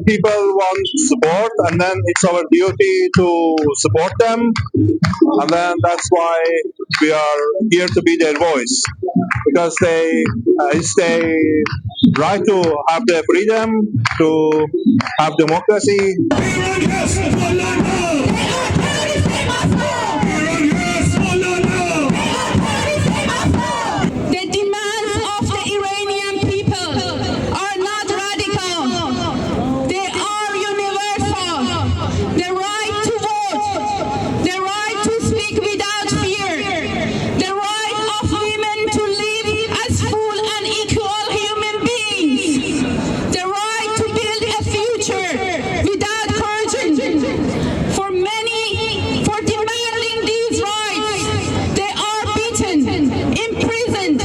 people want support, and then it's our duty to support them, and then that's why we are here to be their voice, because it's their right to have their freedom, to have democracy. The demands of the Iranian people are not radical. They are universal. The right to vote, the right to speak without fear, the right of women to live as full and equal human beings, the right to build a future without coercion. For demanding these rights, they are beaten, imprisoned,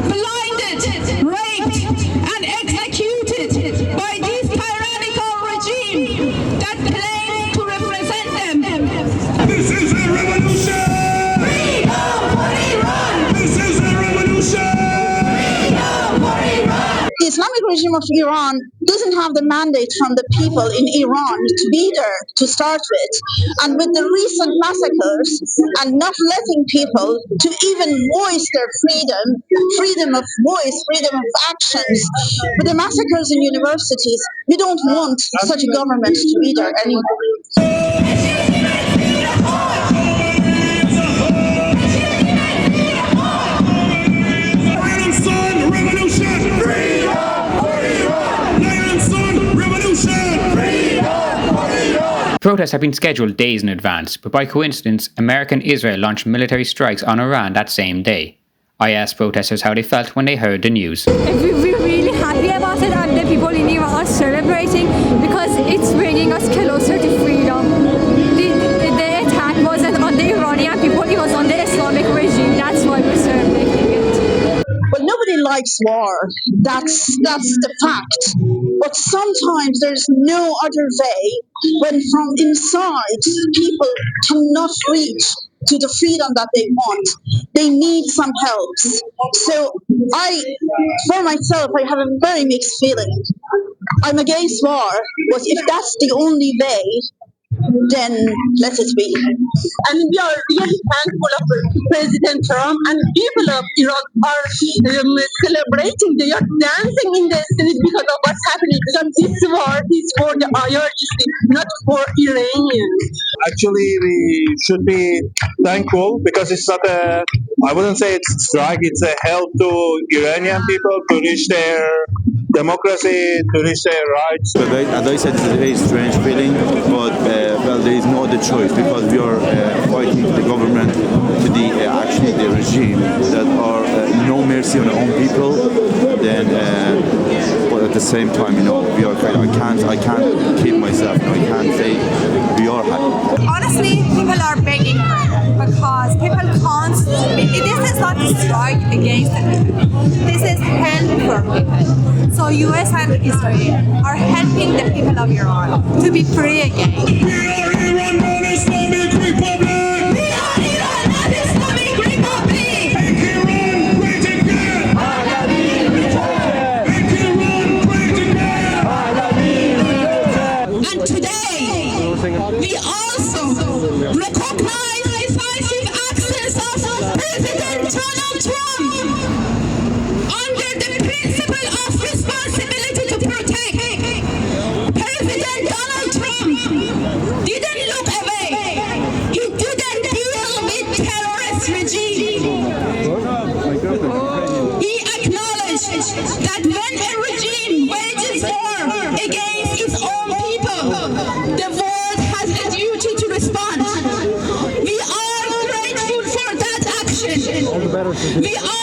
blinded, raped, and executed by this tyrannical regime that claims to represent them. This is a revolution! Freedom for Iran! This is a revolution! Freedom for Iran! The Islamic regime of Iran doesn't have the mandate from the people in Iran to be there to start with. And with the recent massacres and not letting people to even voice their freedom of voice, freedom of actions, with the massacres in universities, we don't want such a government to be there anymore. Lion Sun Revolution! Freedom for Iran! Lion Sun Revolution! Freedom for Iran! Protests have been scheduled days in advance, but by coincidence, America and Israel launched military strikes on Iran that same day. I asked protesters how they felt when they heard the news. We're really happy about it, and the people in Iran are celebrating because it's bringing us closer to freedom. The attack wasn't on the Iranian people, it was on the Islamic regime. That's why we're celebrating it. Well, nobody likes war. That's the fact. But sometimes there's no other way when from inside people cannot reach to the freedom that they want. They need some help. So for myself, I have a very mixed feeling. I'm against war, but if that's the only way, then let it be. And we are really thankful of President Trump, and people of Iraq are celebrating. They are dancing in the street because of what's happening. Because this war is for the IRGC, not for Iranians. Actually, we should be thankful, because it's not I wouldn't say it's a strike, it's a help to Iranian people to reach their democracy, to reach their rights. But as I said, it's a very strange feeling, but well, there is no other choice, because we are fighting the government, to the actually the regime that are no mercy on their own people. Then, but at the same time, we are kind of, I can't keep myself. I can't say we are happy. Honestly, people are begging for it because people can't. This is not a strike against the people. This is help for people. So US and Israel are helping the people of Iran to be free again. We are Iran, not Islamic Republic! We are Iran, not Islamic Republic! Make Iran great again! Make Iran great again! And today, we also recognize decisive actions of President Donald Trump under the principle of responsibility to protect. President Donald Trump didn't look away. He didn't deal with terrorist regime. He acknowledged that when a regime wages war against its own people, the world has a duty to respond. We are grateful for that action. We are